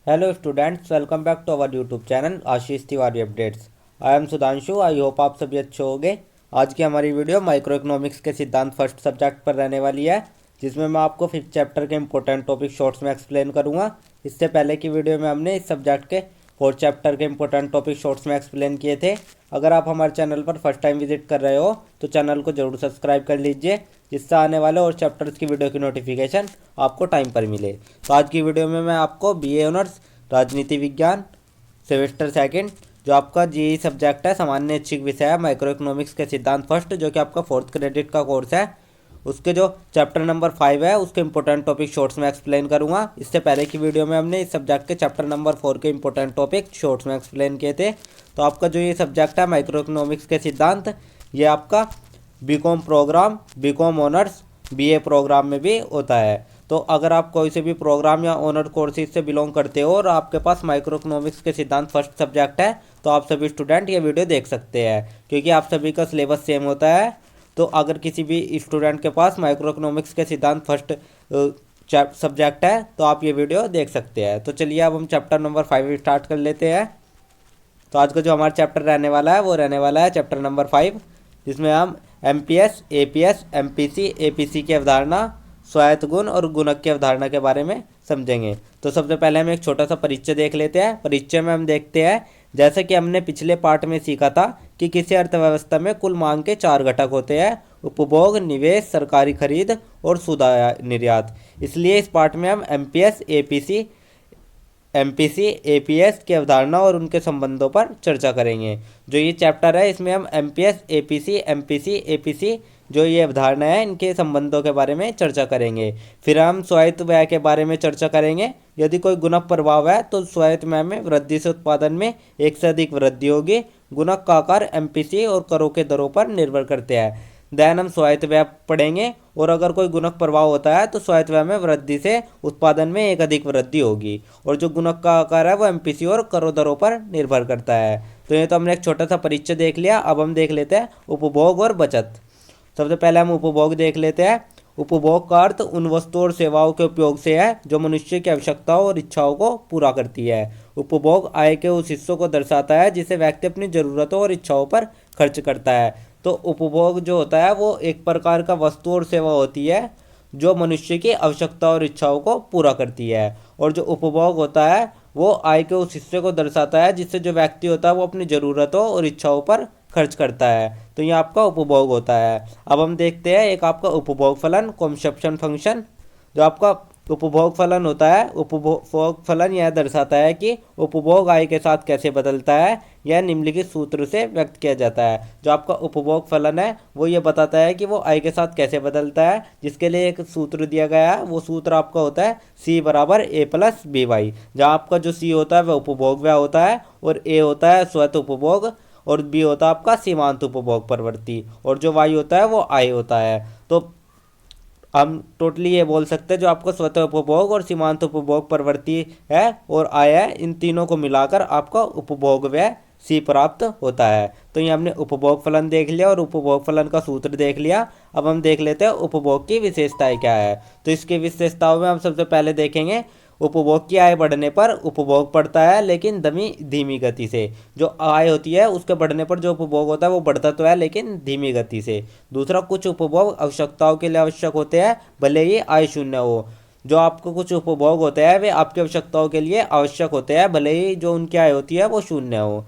Hello students, welcome back to our YouTube channel Ashish Tiwari updates. I am Sudhanshu. I hope आप सभी अच्छे होंगे। आज की हमारी वीडियो माइक्रो इकोनॉमिक्स के सिद्धांत फर्स्ट सब्जेक्ट पर रहने वाली है, जिसमें मैं आपको फिफ्थ चैप्टर के इंपॉर्टेंट टॉपिक शॉर्ट्स में एक्सप्लेन करूंगा। इससे पहले की वीडियो में हमने इस सब्जेक्ट के फोर्थ चैप्टर के इंपॉर्टेंट टॉपिक शॉर्ट्स में एक्सप्लेन किए थे। अगर आप हमारे चैनल पर फर्स्ट टाइम विजिट कर रहे हो तो चैनल को जरूर सब्सक्राइब कर लीजिए, जिससे आने वाले और चैप्टर्स की वीडियो की नोटिफिकेशन आपको टाइम पर मिले। तो आज की वीडियो में मैं आपको बीए ऑनर्स राजनीति विज्ञान सेमेस्टर सेकंड, जो आपका जीई सब्जेक्ट है, सामान्य ऐच्छिक विषय है, माइक्रो इकोनॉमिक्स के सिद्धांत फर्स्ट, जो कि आपका फोर्थ क्रेडिट का कोर्स है, उसके जो चैप्टर नंबर 5 है उसके इंपॉर्टेंट टॉपिक शॉर्ट्स में एक्सप्लेन करूंगा। इससे पहले की वीडियो में हमने इस सब्जेक्ट के चैप्टर नंबर 4 के इंपॉर्टेंट टॉपिक शॉर्ट्स में एक्सप्लेन किए थे। तो आपका जो ये सब्जेक्ट है माइक्रो इकोनॉमिक्स के सिद्धांत, ये आपका BCom programme, BCom honours, BA programme में भी होता है। तो अगर आप कोई से भी प्रोग्राम या ऑनर कोर्सेज से बिलोंग करते हो और आपके पास माइक्रो इकोनॉमिक्स के सिद्धांत फर्स्ट सब्जेक्ट है, तो आप सभी स्टूडेंट ये वीडियो देख सकते हैं, क्योंकि आप सभी का सिलेबस सेम होता है। तो अगर किसी भी स्टूडेंट के पास माइक्रो इकोनॉमिक्स के सिद्धांत फर्स्ट सब्जेक्ट है तो आप ये वीडियो देख सकते हैं। तो चलिए अब हम चैप्टर नंबर 5 स्टार्ट कर लेते हैं। तो आज का जो हमारा चैप्टर रहने वाला है वो रहने वाला है चैप्टर नंबर 5, जिसमें हम एमपीएस, एपीएस, एमपीसी, एपीसी की अवधारणा, स्वायत्त गुण और गुणक की अवधारणा के बारे में समझेंगे। तो सबसे पहले हम एक छोटा सा परिचय देख लेते हैं। परिचय में हम देखते हैं, जैसे कि हमने पिछले पार्ट में सीखा था कि किसी अर्थव्यवस्था में कुल मांग के 4 घटक होते हैं: उपभोग, निवेश, सरकारी खरीद और सुधा निर्यात। इसलिए इस पार्ट में हम एमपीएस, एमपीसी, एपीएस की अवधारणा और उनके संबंधों पर चर्चा करेंगे। जो ये चैप्टर है इसमें हम एमपीएस, एमपीसी, एपीसी जो ये अवधारणा है इनके संबंधों के बारे में चर्चा करेंगे। फिर हम स्वायत्त व्यय के बारे में चर्चा करेंगे। यदि कोई गुणक प्रभाव है तो स्वायत्त व्यय में वृद्धि से उत्पादन में एक से अधिक वृद्धि होगी। गुणक का आकार एमपीसी और करों के दरों पर निर्भर करते हैं। देन हम स्वायत्त व्यय पढ़ेंगे, और अगर कोई गुणक प्रभाव होता है तो स्वायत्त व्यय में वृद्धि से उत्पादन में एक अधिक वृद्धि होगी, और जो गुणक का आकार है वो एमपीसी और करों दरों पर निर्भर करता है। तो ये तो हमने एक छोटा सा परिचय देख लिया। अब हम देख लेते हैं उपभोग और बचत। सबसे पहले हम उपभोग देख लेते हैं। उपभोग का अर्थ उन वस्तुओं और सेवाओं के उपयोग से है जो मनुष्य की आवश्यकताओं और इच्छाओं को पूरा करती है। उपभोग आय के उस हिस्सों को दर्शाता है जिसे व्यक्ति अपनी जरूरतों और इच्छाओं पर खर्च करता है। तो उपभोग जो होता है वो एक प्रकार का वस्तु और सेवा होती है जो मनुष्य की आवश्यकता और इच्छाओं को पूरा करती है। और जो उपभोग होता है वो आय के उस हिस्से को दर्शाता है जिससे जो व्यक्ति होता है वो अपनी ज़रूरतों और इच्छाओं पर खर्च करता है। तो ये आपका उपभोग होता है। अब हम देखते हैं एक आपका उपभोग फलन, कंजप्शन फंक्शन। जो आपका उपभोग फलन होता है, उपभोग फलन यह दर्शाता है कि उपभोग आय के साथ कैसे बदलता है। यह निम्नलिखित सूत्र से व्यक्त किया जाता है। जो आपका उपभोग फलन है वो ये बताता है कि वो आय के साथ कैसे बदलता है, जिसके लिए एक सूत्र दिया गया है। वो सूत्र आपका होता है C बराबर A प्लस बी वाई, जहाँ आपका जो C होता है वह उपभोग व्यय होता है, और A होता है स्वयं उपभोग, और B होता है आपका सीमांत उपभोग प्रवृत्ति, और जो Y होता है वो आय होता है। तो हम टोटली ये बोल सकते हैं जो आपका स्वतः उपभोग और सीमांत उपभोग प्रवृत्ति है और आय है, इन तीनों को मिलाकर आपका उपभोग व्यय C प्राप्त होता है। तो ये हमने उपभोग फलन देख लिया और उपभोग फलन का सूत्र देख लिया। अब हम देख लेते हैं उपभोग की विशेषताएं क्या है। तो इसकी विशेषताओं में हम सबसे पहले देखेंगे उपभोग की आय बढ़ने पर उपभोग बढ़ता है, लेकिन धीमी गति से। जो आय होती है उसके बढ़ने पर जो उपभोग होता है वो बढ़ता तो है लेकिन धीमी गति से। दूसरा, कुछ उपभोग आवश्यकताओं के लिए आवश्यक होते हैं भले ही आय शून्य हो। जो आपको कुछ उपभोग होते हैं वे आपकी आवश्यकताओं के लिए आवश्यक होते हैं भले ही जो उनकी आय होती है वो शून्य हो।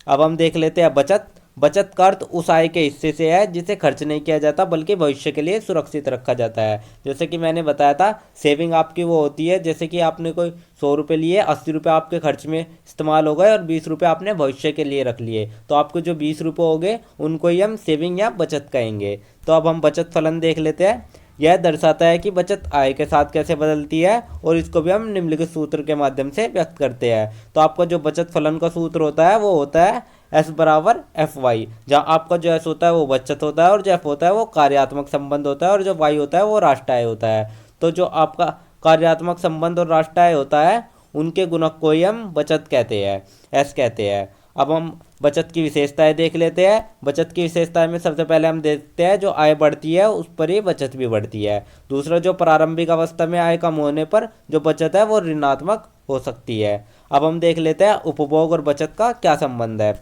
अब हम देख लेते हैं बचत। बचत का अर्थ उस आय के हिस्से से है जिसे खर्च नहीं किया जाता बल्कि भविष्य के लिए सुरक्षित रखा जाता है। जैसे कि मैंने बताया था, सेविंग आपकी वो होती है जैसे कि आपने कोई 100 रुपये लिए, 80 रुपये आपके खर्च में इस्तेमाल हो गए और 20 रुपये आपने भविष्य के लिए रख लिए। तो आपके जो 20 रुपये हो गए उनको ही हम सेविंग या बचत कहेंगे। तो अब हम बचत फलन देख लेते हैं। यह दर्शाता है कि बचत आय के साथ कैसे बदलती है, और इसको भी हम निम्नलिखित सूत्र के माध्यम से व्यक्त करते हैं। तो आपका जो बचत फलन का सूत्र होता है वो होता है S बराबर एफ वाई, जहाँ आपका जो S होता है वो बचत होता है और जो F होता है वो कार्यात्मक संबंध होता है और जो Y होता है वो राष्ट्र आय होता है। तो जो आपका कार्यात्मक संबंध और राष्ट्र आय होता है उनके गुणक को ही हम बचत कहते हैं, S कहते हैं। अब हम बचत की विशेषताएं देख लेते हैं। बचत की विशेषताएं में सबसे पहले हम देखते हैं जो आय बढ़ती है उस पर ही बचत भी बढ़ती है। दूसरा, जो प्रारंभिक अवस्था में आय कम होने पर जो बचत है वो ऋणात्मक हो सकती है। अब हम देख लेते हैं उपभोग और बचत का क्या संबंध है।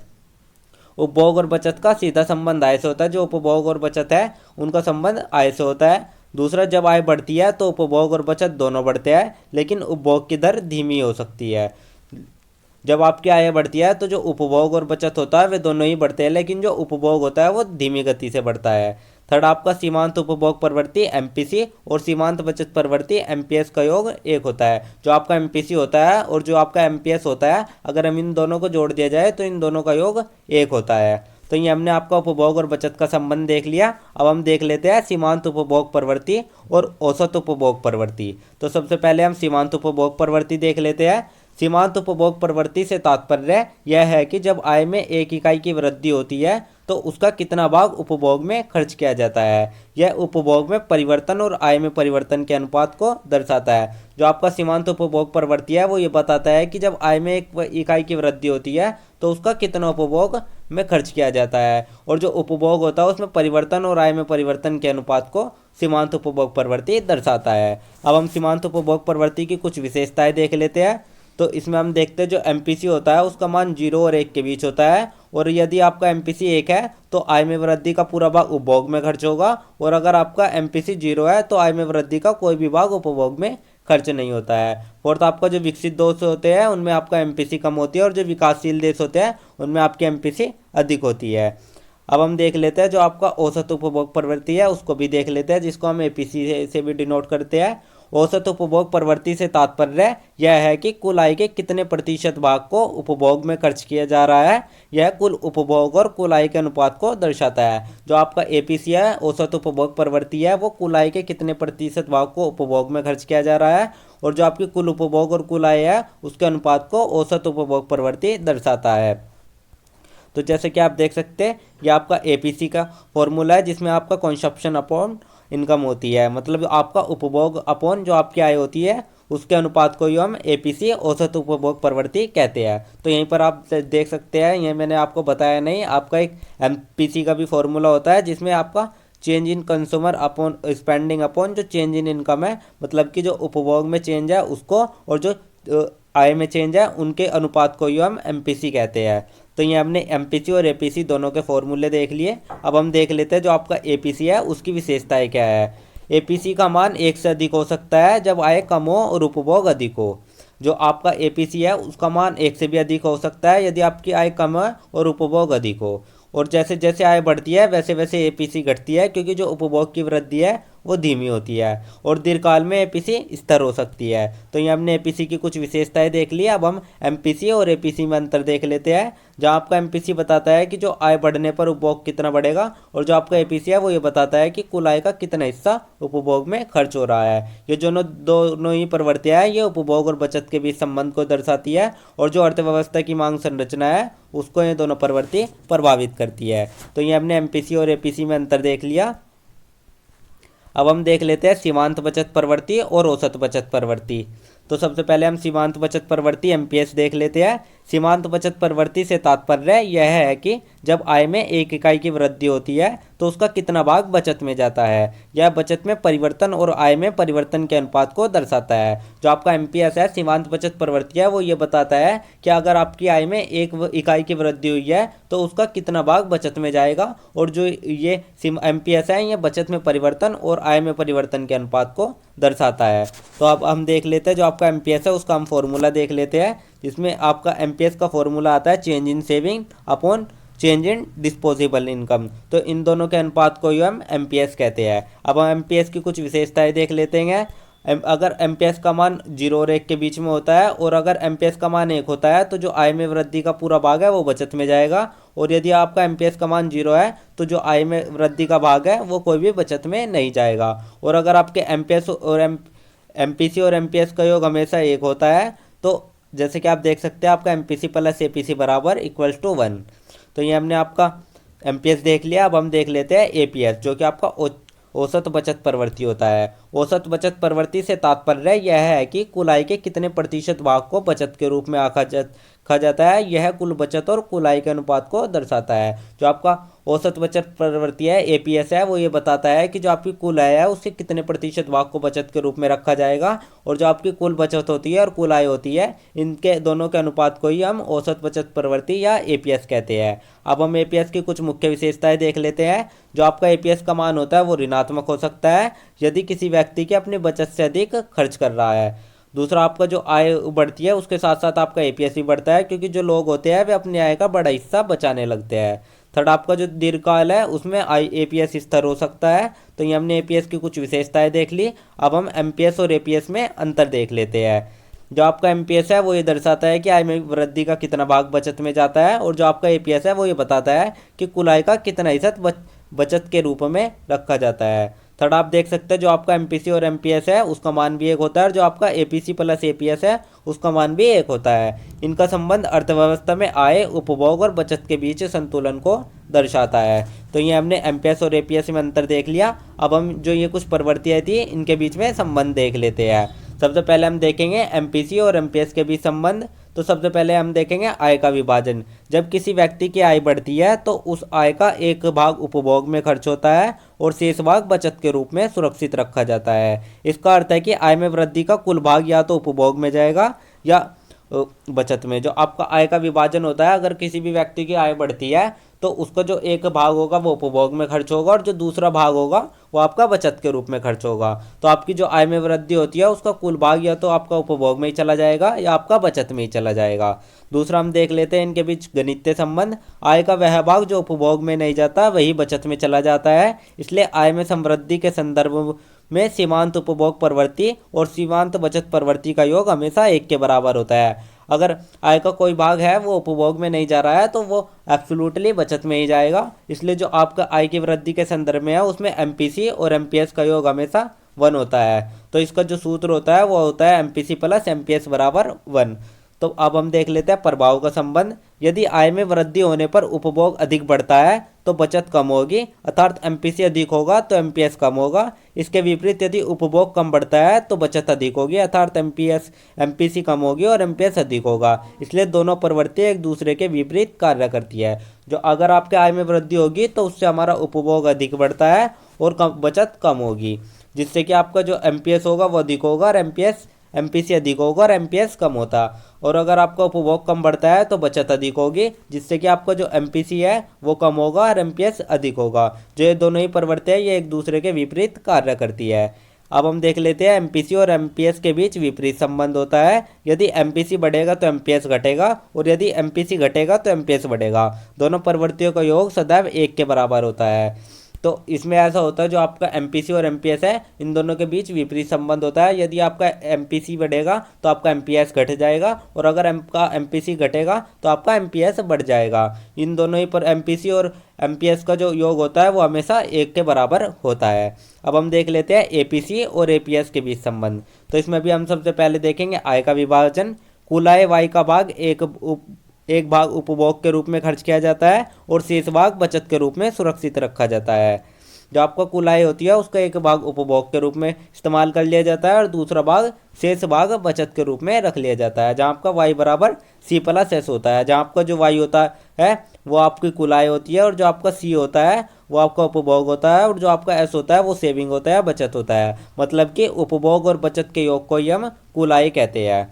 उपभोग और बचत का सीधा संबंध आय से होता है। जो उपभोग और बचत है उनका संबंध आय से होता है। दूसरा, जब आय बढ़ती है तो उपभोग और बचत दोनों बढ़ते हैं, लेकिन उपभोग की दर धीमी हो सकती है। जब आपकी आय बढ़ती है तो जो उपभोग और बचत होता है वे दोनों ही बढ़ते हैं, लेकिन जो उपभोग होता है वो धीमी गति से बढ़ता है। थर्ड, आपका सीमांत उपभोग प्रवृत्ति एमपीसी और सीमांत बचत प्रवृत्ति एमपीएस का योग एक होता है। जो आपका एमपीसी होता है और जो आपका एमपीएस होता है, अगर हम इन दोनों को जोड़ दिया जाए तो इन दोनों का योग एक होता है। तो ये हमने आपका उपभोग और बचत का संबंध देख लिया। अब हम देख लेते हैं सीमांत उपभोग प्रवृत्ति और औसत उपभोग प्रवृत्ति। तो सबसे पहले हम सीमांत उपभोग प्रवृत्ति देख लेते हैं। सीमांत उपभोग प्रवृत्ति से तात्पर्य यह है कि जब आय में 1 इकाई की वृद्धि होती है तो उसका कितना भाग उपभोग में खर्च किया जाता है। यह उपभोग में परिवर्तन और आय में परिवर्तन के अनुपात को दर्शाता है। जो आपका सीमांत उपभोग प्रवृत्ति है वो ये बताता है कि जब आय में 1 इकाई की वृद्धि होती है तो उसका कितना उपभोग में खर्च किया जाता है, और जो उपभोग होता है उसमें परिवर्तन और आय में परिवर्तन के अनुपात को सीमांत उपभोग प्रवृत्ति दर्शाता है। अब हम सीमांत उपभोग प्रवृत्ति की कुछ विशेषताएं देख लेते हैं। तो इसमें हम देखते हैं जो एमपीसी होता है उसका मान 0 और 1 के बीच होता है, और यदि आपका एमपीसी 1 है तो आय में वृद्धि का पूरा भाग उपभोग में खर्च होगा, और अगर आपका एमपीसी 0 है तो आय में वृद्धि का कोई भी भाग उपभोग में खर्च नहीं होता है। फोर्थ, आपका जो विकसित देश होते हैं उनमें आपका एमपीसी कम होती है, और जो विकासशील देश होते हैं उनमें आपकी एमपीसी अधिक होती है। अब हम देख लेते हैं जो आपका औसत उपभोग प्रवृत्ति है उसको भी देख लेते हैं, जिसको हम एपीसी से भी डिनोट करते हैं। औसत उपभोग प्रवृत्ति से तात्पर्य यह है कि कुल आय के कितने प्रतिशत भाग को उपभोग में खर्च किया जा रहा है। यह कुल उपभोग और कुल आय के अनुपात को दर्शाता है। जो आपका एपीसी है, औसत उपभोग प्रवृत्ति है, वो कुल आय के कितने प्रतिशत भाग को उपभोग में खर्च किया जा रहा है, और जो आपकी कुल उपभोग और कुल आय है उसके अनुपात को औसत उपभोग प्रवृत्ति दर्शाता है। तो जैसे कि आप देख सकते हैं ये आपका एपीसी का फॉर्मूला है, जिसमें आपका कंजप्शन अपॉन इनकम होती है, मतलब आपका उपभोग अपॉन जो आपकी आय होती है उसके अनुपात को ही हम एपीसी औसत उपभोग प्रवृत्ति कहते हैं। तो यहीं पर आप देख सकते हैं, ये मैंने आपको बताया नहीं, आपका एक एमपीसी का भी फॉर्मूला होता है जिसमें आपका change in consumer upon spending upon जो चेंज इन इनकम है, मतलब कि जो उपभोग में चेंज है उसको और जो आय में चेंज है उनके अनुपात को ही हम एमपीसी कहते हैं। तो ये हमने एमपीसी और एपीसी दोनों के फॉर्मूले देख लिए। अब हम देख लेते हैं जो आपका एपीसी है उसकी विशेषताएं क्या है। एपीसी का मान 1 से अधिक हो सकता है जब आय कम हो और उपभोग अधिक हो। जो आपका एपीसी है उसका मान 1 से भी अधिक हो सकता है यदि आपकी आय कम है और उपभोग अधिक हो, और जैसे जैसे आय बढ़ती है वैसे वैसे एपीसी घटती है, क्योंकि जो उपभोग की वृद्धि है वो धीमी होती है, और दीर्घकाल में एपीसी स्थिर हो सकती है। तो ये हमने एपीसी की कुछ विशेषताएं देख ली। अब हम एमपीसी और एपीसी में अंतर देख लेते हैं। जहाँ आपका एमपीसी बताता है कि जो आय बढ़ने पर उपभोग कितना बढ़ेगा, और जो आपका एपीसी है वो ये बताता है कि कुल आय का कितना हिस्सा उपभोग में खर्च हो रहा है। ये दोनों ही प्रवृत्तियाँ है ये उपभोग और बचत के बीच संबंध को दर्शाती है, और जो अर्थव्यवस्था की मांग संरचना है उसको ये दोनों प्रवृत्ति प्रभावित करती है। तो ये हमने एमपीसी और एपीसी में अंतर देख लिया। अब हम देख लेते हैं सीमांत बचत प्रवृत्ति और औसत बचत प्रवृत्ति। तो सबसे पहले हम सीमांत बचत प्रवृत्ति एमपीएस देख लेते हैं। सीमांत बचत प्रवृत्ति से तात्पर्य यह है कि जब आय में 1 इकाई की वृद्धि होती है तो उसका कितना भाग बचत में जाता है। यह बचत में परिवर्तन और आय में परिवर्तन के अनुपात को दर्शाता है। जो आपका एमपीएस है, सीमांत बचत प्रवृत्ति है, वो ये बताता है कि अगर आपकी आय में 1 इकाई की वृद्धि हुई है तो उसका कितना भाग बचत में जाएगा, और जो ये एमपीएस है ये बचत में परिवर्तन और आय में परिवर्तन के अनुपात को दर्शाता है। तो अब हम देख लेते हैं जो आपका एमपीएस है उसका हम फॉर्मूला देख लेते हैं, जिसमें आपका एमपीएस का फॉर्मूला आता है change in saving upon change in disposable income. तो इन दोनों के अनुपात को ही हम एमपीएस कहते हैं। अब हम एमपीएस की कुछ विशेषताएं देख लेते हैं। अगर एमपीएस का मान 0 और 1 के बीच में होता है, और अगर एमपीएस का मान 1 होता है तो जो आय में वृद्धि का पूरा भाग है वो बचत में जाएगा, और यदि आपका एमपीएस का मान 0 है तो जो आय में वृद्धि का भाग है वो कोई भी बचत में नहीं जाएगा। और अगर आपके एमपीएस और एमपीसी और एमपीएस का योग हमेशा 1 होता है, तो जैसे कि आप देख सकते हैं आपका एमपीसी प्लस एपीसी बराबर इक्वल्स टू 1। तो ये हमने आपका एमपीएस देख लिया। अब हम देख लेते हैं एपीएस, जो कि आपका औसत बचत प्रवृत्ति होता है। औसत बचत प्रवृत्ति से तात्पर्य यह है कि कुल आय के कितने प्रतिशत भाग को बचत के रूप में रखा जाता है, यह कुल बचत और कुल आय के अनुपात को दर्शाता है। जो आपका औसत बचत प्रवृत्ति है एपीएस है, वो ये बताता है कि जो आपकी कुल आय है उसके कितने प्रतिशत भाग को बचत के रूप में रखा जाएगा, और जो आपकी कुल बचत होती है और कुल आय होती है, इनके दोनों के अनुपात को ही हम औसत बचत प्रवृत्ति या एपीएस कहते हैं। अब हम एपीएस की कुछ मुख्य विशेषताएं देख लेते हैं। जो आपका एपीएस का मान होता है वो ऋणात्मक हो सकता है यदि किसी व्यक्ति की अपनी बचत से अधिक खर्च कर रहा है। दूसरा, आपका जो आय बढ़ती है उसके साथ साथ आपका एपीएस भी बढ़ता है, क्योंकि जो लोग होते हैं वे अपनी आय का बड़ा हिस्सा बचाने लगते हैं। थर्ड, आपका जो दीर्घकाल है उसमें आई एपीएस स्थिर हो सकता है। तो ये हमने एपीएस की कुछ विशेषताएं देख ली। अब हम एमपीएस और एपीएस में अंतर देख लेते हैं। जो आपका एमपीएस है वो ये दर्शाता है कि आय में वृद्धि का कितना भाग बचत में जाता है, और जो आपका एपीएस है वो ये बताता है कि कुल आय का कितना हिस्सा बचत के रूप में रखा जाता है। थर्ड, आप देख सकते हैं जो आपका एमपीसी और एमपीएस है उसका मान भी एक होता है, और जो आपका एपीसी प्लस एपीएस है उसका मान भी एक होता है। इनका संबंध अर्थव्यवस्था में आय, उपभोग और बचत के बीच संतुलन को दर्शाता है। तो ये हमने एमपीएस और एपीएस में अंतर देख लिया। अब हम जो ये कुछ प्रवृत्तियाँ थी इनके बीच में संबंध देख लेते हैं। सबसे पहले हम देखेंगे एमपीसी और एमपीएस के बीच संबंध। तो सबसे पहले हम देखेंगे आय का विभाजन। जब किसी व्यक्ति की आय बढ़ती है तो उस आय का एक भाग उपभोग में खर्च होता है और शेष भाग बचत के रूप में सुरक्षित रखा जाता है। इसका अर्थ है कि आय में वृद्धि का कुल भाग या तो उपभोग में जाएगा या बचत में। जो आपका आय का विभाजन होता है, अगर किसी भी व्यक्ति की आय बढ़ती है तो उसका जो एक भाग होगा वो उपभोग में खर्च होगा, और जो दूसरा भाग होगा वो आपका बचत के रूप में खर्च होगा। तो आपकी जो आय में वृद्धि होती है उसका कुल भाग या तो आपका उपभोग में ही चला जाएगा या आपका बचत में ही चला जाएगा। दूसरा, हम देख लेते हैं इनके बीच गणितीय संबंध। आय का वह भाग जो उपभोग में नहीं जाता वही बचत में चला जाता है, इसलिए आय में समृद्धि के संदर्भ में सीमांत उपभोग प्रवृत्ति और सीमांत बचत प्रवृत्ति का योग हमेशा एक के बराबर होता है। अगर आय का कोई भाग है वो उपभोग में नहीं जा रहा है तो वो एब्सोल्युटली बचत में ही जाएगा। इसलिए जो आपका आय की वृद्धि के संदर्भ में है उसमें एमपीसी और एमपीएस का योग हमेशा 1 होता है। तो इसका जो सूत्र होता है वो होता है एमपीसी प्लस एमपीएस बराबर 1। तो अब हम देख लेते हैं प्रभाव का संबंध। यदि आय में वृद्धि होने पर उपभोग अधिक बढ़ता है तो बचत कम होगी, अर्थात एमपीसी अधिक होगा तो एमपीएस कम होगा। इसके विपरीत यदि उपभोग कम बढ़ता है तो बचत अधिक होगी, अर्थात एमपीसी कम होगी और एमपीएस अधिक होगा। इसलिए दोनों प्रवृत्ति एक दूसरे के विपरीत कार्य करती है। जो अगर आपके आय में वृद्धि होगी तो उससे हमारा उपभोग अधिक बढ़ता है और बचत कम होगी, जिससे कि आपका जो एमपीएस होगा वो अधिक होगा और एमपीसी अधिक होगा और एमपीएस कम होता। और अगर आपका उपभोग कम बढ़ता है तो बचत अधिक होगी, जिससे कि आपका जो एमपीसी है वो कम होगा और एमपीएस अधिक होगा। जो ये दोनों ही प्रवृत्ति है ये एक दूसरे के विपरीत कार्य करती है। अब हम देख लेते हैं एमपीसी और एमपीएस के बीच विपरीत संबंध होता है। यदि एमपीसी बढ़ेगा तो एमपीएस घटेगा, और यदि एमपीसी घटेगा तो एमपीएस बढ़ेगा। दोनों प्रवृत्तियों का योग सदैव एक के बराबर होता है। तो इसमें ऐसा होता है जो आपका एमपीसी और एमपीएस है इन दोनों के बीच विपरीत संबंध होता है। यदि आपका एमपीसी बढ़ेगा तो आपका एमपीएस घट जाएगा, और अगर आपका एमपीसी घटेगा तो आपका एमपीएस बढ़ जाएगा। इन दोनों ही पर एमपीसी और एमपीएस का जो योग होता है वो हमेशा एक के बराबर होता है। अब हम देख लेते हैं एपीसी और एपीएस के बीच संबंध। तो इसमें भी हम सबसे पहले देखेंगे आय का विभाजन। कुल आय वाई का भाग एक भाग उपभोग के रूप में खर्च किया जाता है और शेष भाग बचत के रूप में सुरक्षित रखा जाता है। जो आपका कुल आय होती है उसका एक भाग उपभोग के रूप में इस्तेमाल कर लिया जाता है और दूसरा भाग शेष भाग बचत के रूप में रख लिया जाता है, जहाँ आपका वाई बराबर सी प्लस एस होता है। जहाँ आपका जो वाई होता है वो आपकी कुल आय होती है, और जो आपका सी होता है वो आपका उपभोग होता है, और जो आपका एस होता है वो सेविंग होता है, बचत होता है। मतलब कि उपभोग और बचत के योग को ही हम कुल आय कहते हैं।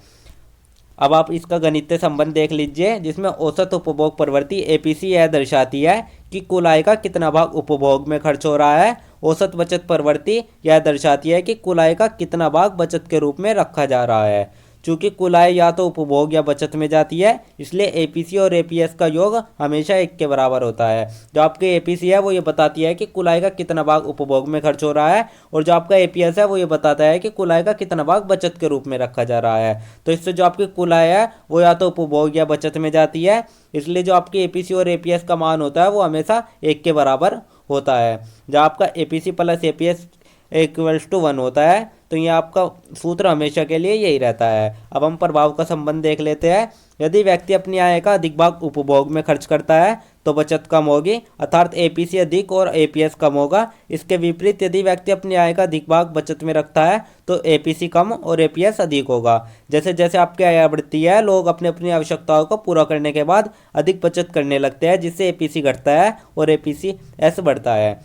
अब आप इसका गणितीय संबंध देख लीजिए, जिसमें औसत उपभोग प्रवृत्ति एपीसी यह दर्शाती है कि कुल आय का कितना भाग उपभोग में खर्च हो रहा है। औसत बचत प्रवृत्ति यह दर्शाती है कि कुल आय का कितना भाग बचत के रूप में रखा जा रहा है। चूंकि कुल आय या तो उपभोग या बचत में जाती है, इसलिए एपीसी और एपीएस का योग हमेशा एक के बराबर होता है। जो आपके एपीसी है वो ये बताती है कि कुल आय का कितना भाग उपभोग में खर्च हो रहा है, और जो आपका एपीएस है वो ये बताता है कि कुल आय का कितना भाग बचत के रूप में रखा जा रहा है। तो इससे जो आपकी कुल आय है वो या तो उपभोग या बचत में जाती है, इसलिए जो आपकी एपीसी और एपीएस का मान होता है वो हमेशा एक के बराबर होता है। जहाँ आपका APC plus APS equals to 1 होता है, तो ये आपका सूत्र हमेशा के लिए यही रहता है। अब हम प्रभाव का संबंध देख लेते हैं। यदि व्यक्ति अपनी आय का अधिक भाग उपभोग में खर्च करता है तो बचत कम होगी, अर्थात एपीसी अधिक और एपीएस कम होगा। इसके विपरीत यदि व्यक्ति अपनी आय का अधिक भाग बचत में रखता है तो एपीसी कम और एपीएस अधिक होगा। जैसे जैसे आपकी आय बढ़ती है, लोग अपनी अपनी आवश्यकताओं को पूरा करने के बाद अधिक बचत करने लगते हैं, जिससे एपीसी घटता है और एपीसीएस बढ़ता है।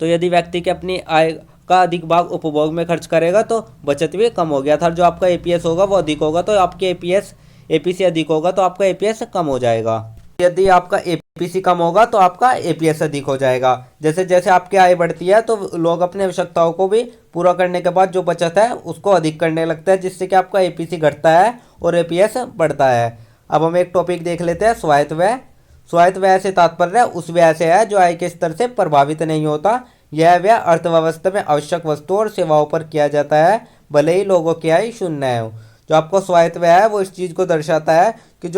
तो यदि व्यक्ति की अपनी आय का अधिक भाग उपभोग में खर्च करेगा तो बचत भी कम हो गया था। जो आपका एपीएस होगा वो अधिक होगा तो आपके एपीसी अधिक होगा तो आपका एपीएस कम हो जाएगा। यदि आपका एपीसी कम होगा तो आपका एपीएस अधिक हो जाएगा। जैसे जैसे आपकी आय बढ़ती है तो लोग अपनी आवश्यकताओं को भी पूरा करने के बाद जो बचत है उसको अधिक करने लगता है, जिससे कि आपका एपीसी घटता है और एपीएस बढ़ता है। अब हम एक टॉपिक देख लेते हैं, स्वायत्त व्यय। स्वायत्त व्यय से तात्पर्य उस व्यय से है जो आय के स्तर से प्रभावित नहीं होता। यह व्यय अर्थव्यवस्था में आवश्यक वस्तुओं और सेवाओं पर किया जाता है, भले ही लोगों की आय शून्य हो। जो आपको स्वायत्त व्यय है वो इस चीज़ को दर्शाता है कि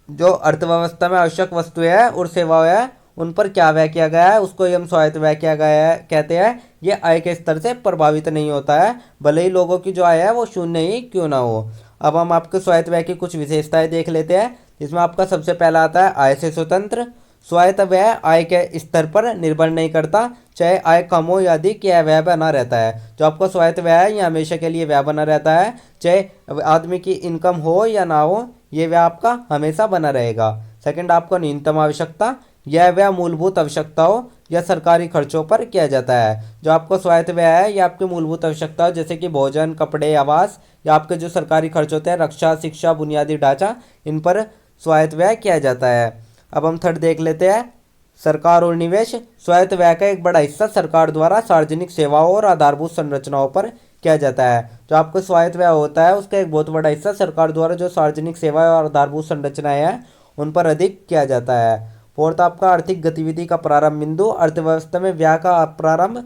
जो अर्थव्यवस्था में आवश्यक वस्तुएं हैं और सेवाएं हैं उन पर क्या व्यय किया गया है, उसको ही हम स्वायत्त व्यय किया गया है कहते हैं। ये आय के स्तर से प्रभावित नहीं होता है, भले ही लोगों की जो आय है वो शून्य ही क्यों ना हो। अब हम आपके स्वायत्त व्यय की कुछ विशेषताएं देख लेते हैं, जिसमें आपका सबसे पहला आता है आय से स्वतंत्र। स्वायत्त व्यय आय के स्तर पर निर्भर नहीं करता, चाहे आय कम हो या अधिक, यह व्यय बना रहता है। जो आपका स्वायत्त व्यय है ये हमेशा के लिए व्यय बना रहता है, चाहे आदमी की इनकम हो या ना हो, ये व्यय आपका हमेशा बना रहेगा। सेकंड आपका न्यूनतम आवश्यकता। यह व्यय मूलभूत आवश्यकताओं या सरकारी खर्चों पर किया जाता है। जो आपका स्वायत्त व्यय है ये आपकी मूलभूत आवश्यकताओं जैसे कि भोजन, कपड़े, आवास या आपके जो सरकारी खर्च होते हैं, रक्षा, शिक्षा, बुनियादी ढांचा, इन पर स्वायत्त व्यय किया जाता है। अब हम थर्ड देख लेते हैं, सरकार और निवेश। स्वायत्त व्यय का एक बड़ा हिस्सा सरकार द्वारा सार्वजनिक सेवाओं और आधारभूत संरचनाओं पर किया जाता है। जो आपको स्वायत्त व्यय होता है उसका एक बहुत बड़ा हिस्सा सरकार द्वारा जो सार्वजनिक सेवाएं और आधारभूत संरचनाएं हैं उन पर अधिक किया जाता है। फोर्थ आपका आर्थिक गतिविधि का प्रारंभ बिंदु। अर्थव्यवस्था में व्यय का प्रारंभ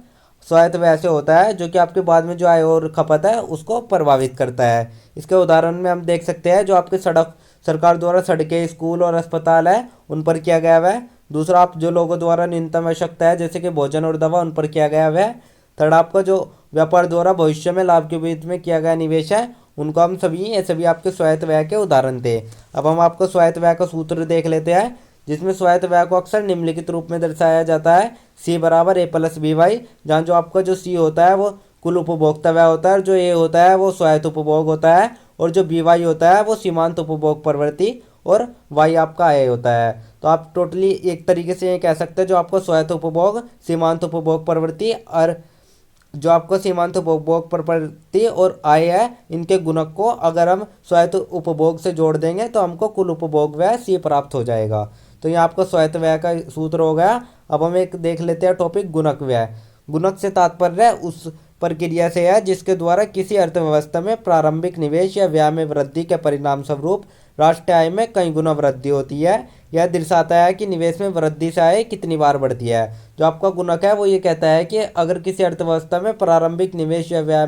स्वायत्त व्यय से होता है, जो कि आपके बाद में जो आय और खपत है उसको प्रभावित करता है। इसके उदाहरण में हम देख सकते हैं जो आपके सरकार द्वारा सड़कें, स्कूल और अस्पताल है उन पर किया गया है। दूसरा आप जो लोगों द्वारा न्यूनतम आवश्यकता है जैसे कि भोजन और दवा उन पर किया गया है। थर्ड आपका जो व्यापार द्वारा भविष्य में लाभ के वित्त में किया गया निवेश है उनको हम ये सभी आपके स्वायत्त व्यय के उदाहरण थे। अब हम आपको स्वायत्त व्यय का सूत्र देख लेते हैं, जिसमें स्वायत्त व्यय को अक्सर निम्नलिखित रूप में दर्शाया जाता है, C बराबर A प्लस बी वाई, जहाँ जो आपका जो C होता है वो कुल उपभोक्ता व्यय होता है, और जो A होता है वो स्वायत्त उपभोग होता है, और जो बी वाई होता है वो सीमांत उपभोग प्रवृत्ति, और वाई आपका आय होता है। तो आप टोटली एक तरीके से ये कह सकते हैं जो आपको स्वायत्त उपभोग, सीमांत उपभोग प्रवृत्ति और जो आपको सीमांत उपभोग प्रवृत्ति और आय है, इनके गुणक को अगर हम स्वायत्त उपभोग से जोड़ देंगे तो हमको कुल उपभोग व्यय C प्राप्त हो जाएगा। तो ये आपको स्वायत्त व्यय का सूत्र हो गया। अब हम एक देख लेते हैं टॉपिक गुणक व्यय। गुणक से तात्पर्य उस प्रक्रिया से है जिसके द्वारा किसी अर्थव्यवस्था में प्रारंभिक निवेश या व्यय में वृद्धि के परिणाम स्वरूप राष्ट्रीय आय में कई गुना वृद्धि होती है। यह दर्शाता है कि निवेश में वृद्धि से आय कितनी बार बढ़ती है। जो आपका गुणक है वो ये कहता है कि अगर किसी अर्थव्यवस्था में प्रारंभिक निवेश या व्यय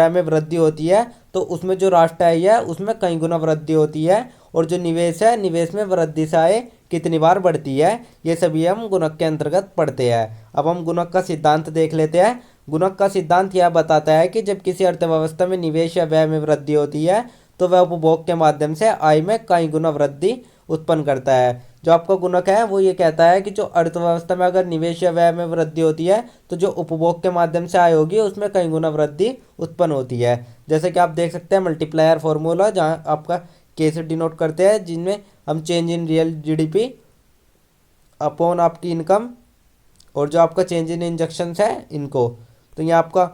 में वृद्धि होती है तो उसमें जो राष्ट्रीय आय है उसमें कई गुना वृद्धि होती है, और जो निवेश है निवेश में वृद्धि से आय कितनी बार बढ़ती है, ये सभी हम गुणक के अंतर्गत पढ़ते हैं। अब हम गुणक का सिद्धांत देख लेते हैं। गुणक का सिद्धांत यह बताता है कि जब किसी अर्थव्यवस्था में निवेश या व्यय में वृद्धि होती है तो वह उपभोग के माध्यम से आय में कई गुना वृद्धि उत्पन्न करता है। जो आपका गुणक है वो ये कहता है कि जो अर्थव्यवस्था में अगर निवेश या व्यय में वृद्धि होती है तो जो उपभोग के माध्यम से आय होगी उसमें कई गुना वृद्धि उत्पन्न होती है। जैसे कि आप देख सकते हैं मल्टीप्लायर फॉर्मूला, जहाँ आपका के से डिनोट करते हैं, जिनमें हम change in real GDP upon आपकी इनकम और जो आपका चेंज इन इंजेक्शंस है इनको, तो ये आपका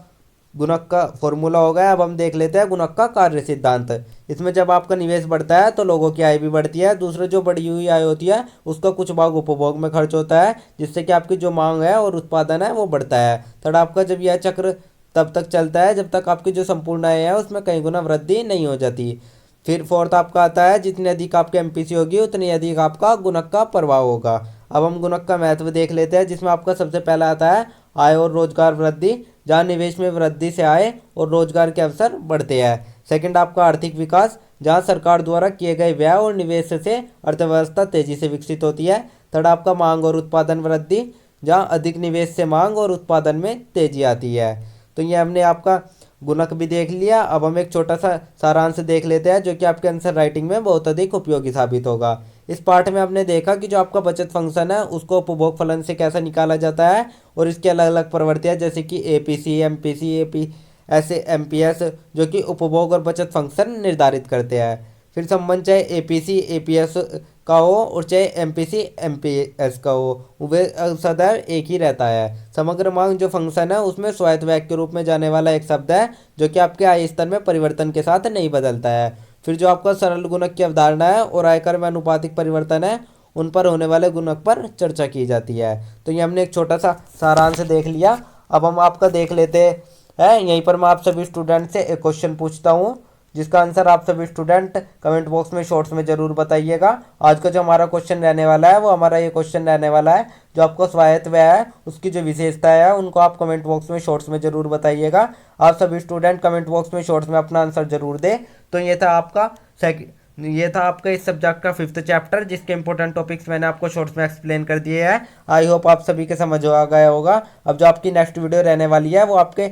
गुणक का फॉर्मूला हो गया। अब हम देख लेते हैं गुणक का कार्य सिद्धांत। इसमें जब आपका निवेश बढ़ता है तो लोगों की आय भी बढ़ती है। दूसरे जो बढ़ी हुई आय होती है उसका कुछ भाग उपभोग में खर्च होता है, जिससे कि आपकी जो मांग है और उत्पादन है वो बढ़ता है। थर्ड आपका जब यह चक्र तब तक चलता है जब तक आपकी जो संपूर्ण आय है उसमें कई गुना वृद्धि नहीं हो जाती। फिर फोर्थ आपका आता है जितनी अधिक आपकी एमपीसी होगी उतनी अधिक आपका गुणक का प्रभाव होगा। अब हम गुणक का महत्व देख लेते हैं, जिसमें आपका सबसे पहला आता है आय और रोजगार वृद्धि, जहाँ निवेश में वृद्धि से आय और रोजगार के अवसर बढ़ते हैं। सेकंड आपका आर्थिक विकास, जहाँ सरकार द्वारा किए गए व्यय और निवेश से अर्थव्यवस्था तेजी से विकसित होती है। थर्ड आपका मांग और उत्पादन वृद्धि, जहाँ अधिक निवेश से मांग और उत्पादन में तेजी आती है। तो ये हमने आपका गुणक भी देख लिया। अब हम एक छोटा सा सारांश देख लेते हैं जो कि आपके आंसर राइटिंग में बहुत अधिक उपयोगी साबित होगा। इस पाठ में हमने देखा कि जो आपका बचत फंक्शन है उसको उपभोग फलन से कैसे निकाला जाता है और इसकी अलग अलग प्रवृत्तियाँ जैसे कि एपीसी, एमपीसी, एपी ऐसे एमपीएस जो कि उपभोग और बचत फंक्शन निर्धारित करते हैं। फिर संबंध चाहे एपीसी एपीएस का हो और चाहे एमपीसी एमपीएस का हो, वह सदैव एक ही रहता है। समग्र मांग जो फंक्शन है उसमें स्वायत्त वेग के रूप में जाने वाला एक शब्द है जो कि आपके आय स्तर में परिवर्तन के साथ नहीं बदलता है। फिर जो आपका सरल गुणक की अवधारणा है और आयकर में अनुपातिक परिवर्तन है उन पर होने वाले गुणक पर चर्चा की जाती है। तो ये हमने एक छोटा सा सारांश देख लिया। अब हम आपका देख लेते हैं। यहीं पर मैं आप सभी स्टूडेंट से एक क्वेश्चन पूछता हूँ जिसका आंसर आप सभी स्टूडेंट कमेंट बॉक्स में शॉर्ट्स में ज़रूर बताइएगा। आज का जो हमारा क्वेश्चन रहने वाला है वो हमारा ये क्वेश्चन रहने वाला है जो आपको स्वायत्त व्यय है उसकी जो विशेषताएं है उनको आप कमेंट बॉक्स में शॉर्ट्स में ज़रूर बताइएगा। आप सभी स्टूडेंट कमेंट बॉक्स में शॉर्ट्स में अपना आंसर जरूर दें। तो ये था आपका इस सब्जेक्ट का 5th चैप्टर जिसके इंपॉर्टेंट टॉपिक्स मैंने आपको शॉर्ट्स में एक्सप्लेन कर दिए हैं। आई होप आप सभी के समझ आ गया होगा। अब जो आपकी नेक्स्ट वीडियो रहने वाली है वो आपके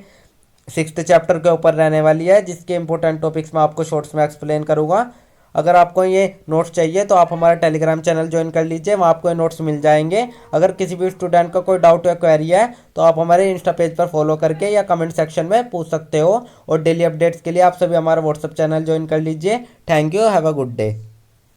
6th चैप्टर के ऊपर रहने वाली है जिसके इंपॉर्टेंट टॉपिक्स मैं आपको शॉर्ट्स में एक्सप्लेन करूंगा। अगर आपको ये नोट्स चाहिए तो आप हमारा टेलीग्राम चैनल ज्वाइन कर लीजिए, वहाँ आपको ये नोट्स मिल जाएंगे। अगर किसी भी स्टूडेंट का कोई डाउट या क्वेरी है तो आप हमारे इंस्टा पेज पर फॉलो करके या कमेंट सेक्शन में पूछ सकते हो। और डेली अपडेट्स के लिए आप सभी हमारा व्हाट्सअप चैनल ज्वाइन कर लीजिए। Thank you, have a good day.